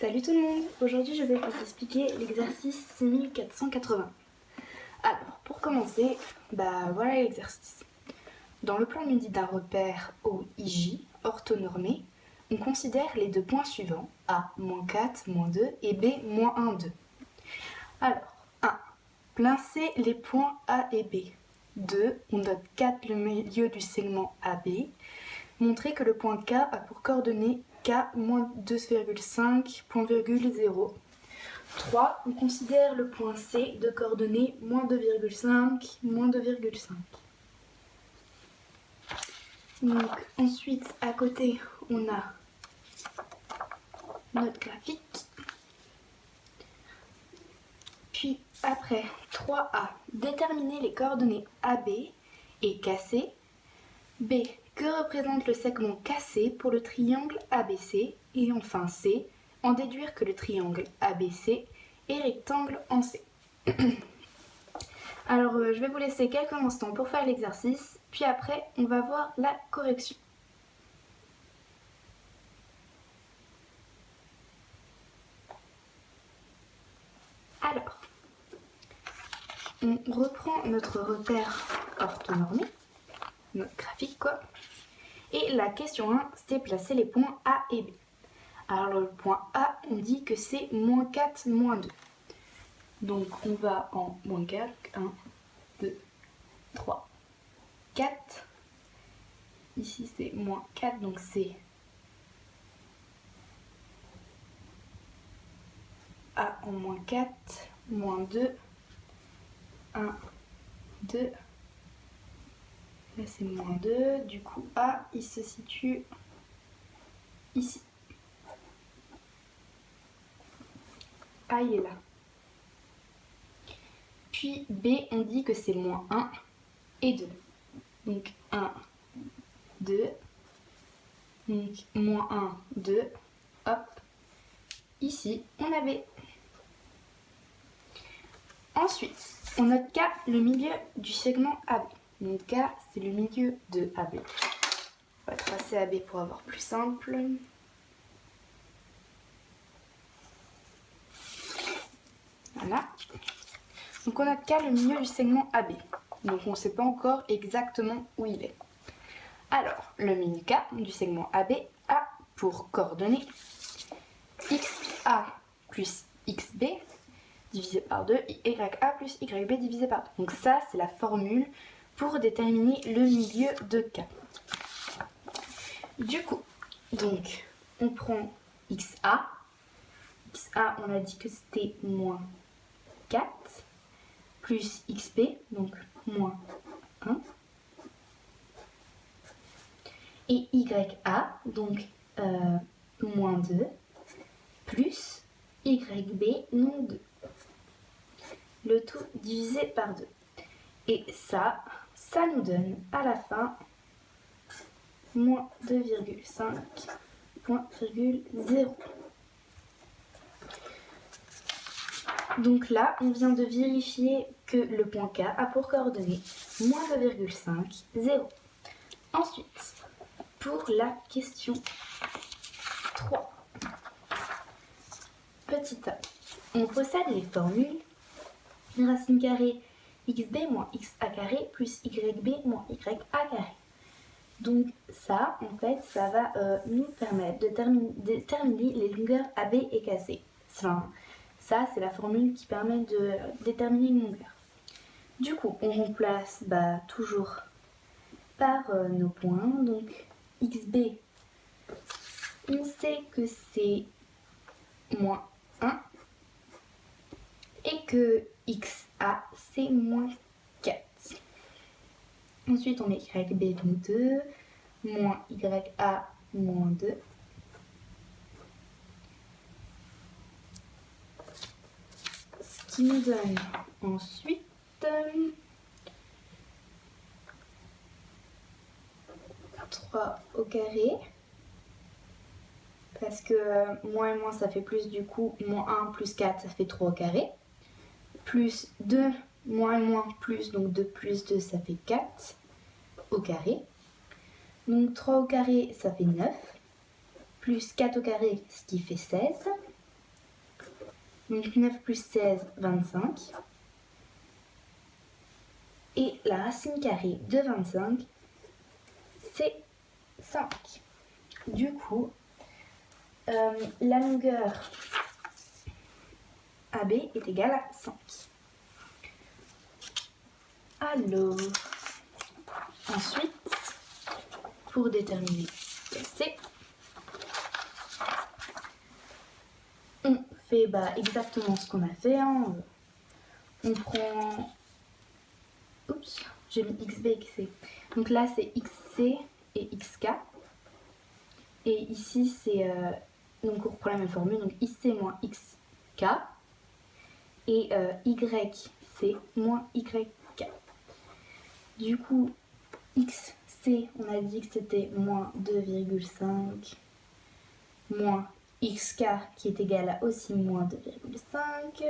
Salut tout le monde! Aujourd'hui je vais vous expliquer l'exercice 6480. Alors pour commencer, voilà l'exercice. Dans le plan midi d'un repère OIJ orthonormé, on considère les deux points suivants, A, -4, -2 et B, -1, 2. Alors, 1. Placez les points A et B. 2. On note 4 le milieu du segment AB. Montrez que le point K a pour coordonnées K, -2,5, point virgule 0. 3. On considère le point C de coordonnées -2,5, -2,5. Donc ensuite, à côté, on a notre graphique. Puis après, 3A. Déterminer les coordonnées AB et KC. B. Que représente le segment KC pour le triangle ABC? Et enfin C. En déduire que le triangle ABC est rectangle en C. Alors je vais vous laisser quelques instants pour faire l'exercice, puis après on va voir la correction. Alors, on reprend notre repère orthonormé, notre graphique quoi. Et la question 1, c'est placer les points A et B. Alors le point A, on dit que c'est -4, -2. Donc on va en -4, 1, 2, 3, 4. Ici c'est -4, donc c'est A en -4, -2, 1, 2. Là c'est -2, du coup A il se situe ici. A il est là. Puis B on dit que c'est -1 et 2. Donc 1, 2. Donc -1, 2. Hop. Ici on a B. Ensuite, on note K le milieu du segment AB. Donc K, c'est le milieu de AB. On va tracer AB pour avoir plus simple. Voilà. Donc on note K le milieu du segment AB. Donc on ne sait pas encore exactement où il est. Alors, le milieu K du segment AB a pour coordonnées XA plus XB divisé par 2, YA plus YB divisé par 2. Donc ça, c'est la formule pour déterminer le milieu de K. Du coup, donc, on prend XA. XA, on a dit que c'était -4, plus XB, donc -1. Et YA, donc -2, plus YB non 2. Le tout divisé par 2. Et ça nous donne à la fin -2,5, point virgule 0. Donc là, on vient de vérifier que le point K a pour coordonnées -2,5, 0. Ensuite, pour la question 3, petit a, on possède les formules racine carrée xb moins xa carré plus yb moins ya carré. Donc ça, en fait, ça va nous permettre de déterminer les longueurs AB et KC. Enfin, ça, c'est la formule qui permet de déterminer une longueur. Du coup, on remplace toujours par nos points. Donc xb, on sait que c'est -1 et que XA c'est -4. Ensuite on met YB donc 2, moins YA moins 2. Ce qui nous donne ensuite 3 au carré. Parce que moins et moins ça fait plus, du coup -1 plus 4 ça fait 3 au carré. Plus 2, moins et moins plus, donc 2 plus 2 ça fait 4 au carré. Donc 3 au carré ça fait 9. Plus 4 au carré ce qui fait 16. Donc 9 plus 16, 25. Et la racine carrée de 25, c'est 5. Du coup, la longueur AB est égale à 5. Alors, ensuite, pour déterminer C, on fait exactement ce qu'on a fait. Hein. On prend... Oups, j'ai mis XB et XC. Donc là, c'est XC et XK. Et ici, c'est... donc on reprend la même formule. Donc IC moins XK. Et YC moins YK. Du coup, XC, on a dit que c'était moins 2,5 moins XK qui est égal à aussi moins 2,5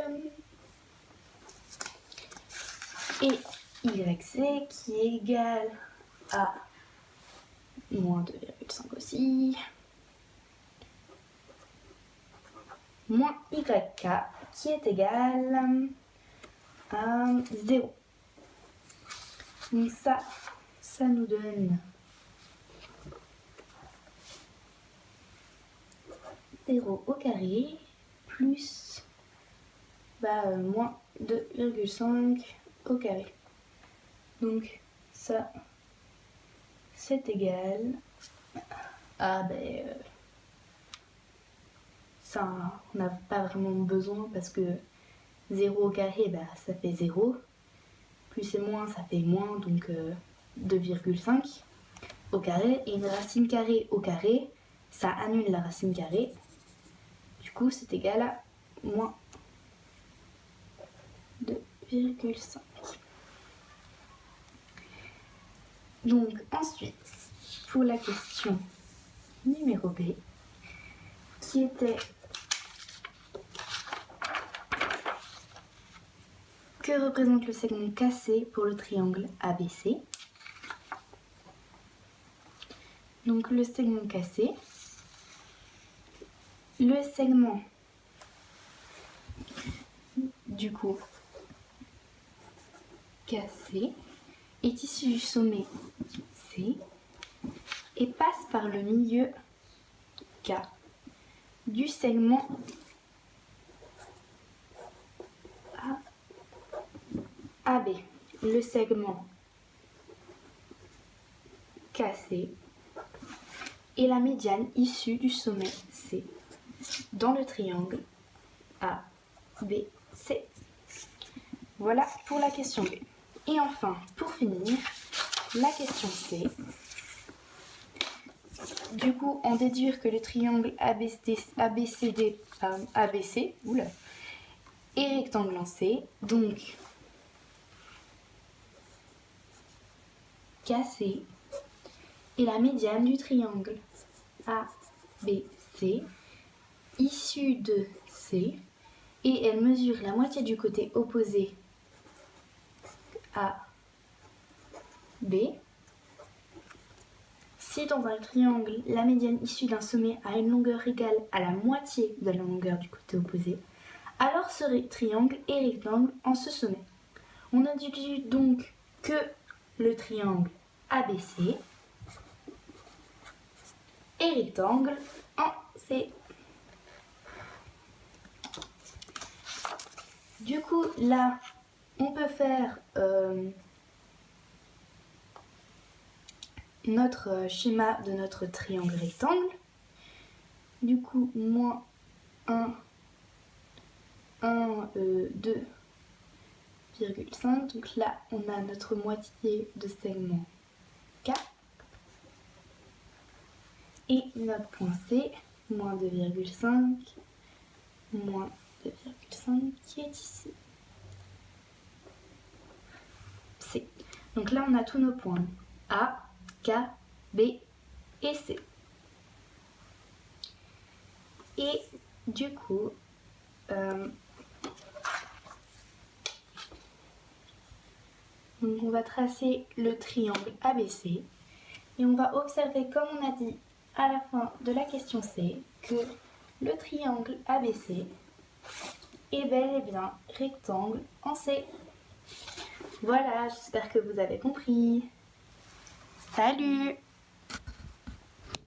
et YC qui est égal à moins 2,5 aussi moins YK qui est égal à 0. Donc ça nous donne 0 au carré plus moins 2,5 au carré. Donc ça, c'est égal à ça, on n'a pas vraiment besoin parce que 0 au carré, ça fait 0. Plus et moins, ça fait moins, donc 2,5 au carré. Et une racine carrée au carré, ça annule la racine carrée. Du coup, c'est égal à moins 2,5. Donc ensuite, pour la question numéro B, qui était que représente le segment cassé pour le triangle ABC. Donc le segment cassé, le segment du coup cassé est issu du sommet C et passe par le milieu K du segment AB. Le segment cassé et la médiane issue du sommet C dans le triangle ABC. Voilà pour la question B. Et enfin, pour finir, la question C. Du coup, on déduire que le triangle ABCD ABC est rectangle en C, donc cassé est la médiane du triangle ABC issue de C et elle mesure la moitié du côté opposé à B. Si dans un triangle, la médiane issue d'un sommet a une longueur égale à la moitié de la longueur du côté opposé, alors ce triangle est rectangle en ce sommet. On a déduit donc que le triangle ABC est rectangle en C. Du coup, là, on peut faire notre schéma de notre triangle rectangle. Du coup, moins 1, 2,5. Donc là, on a notre moitié de segment K. Et notre point C, moins 2,5, moins 2,5 qui est ici. C. Donc là, on a tous nos points. A, K, B et C. Et du coup, donc on va tracer le triangle ABC et on va observer, comme on a dit à la fin de la question C, que le triangle ABC est bel et bien rectangle en C. Voilà, j'espère que vous avez compris. Salut!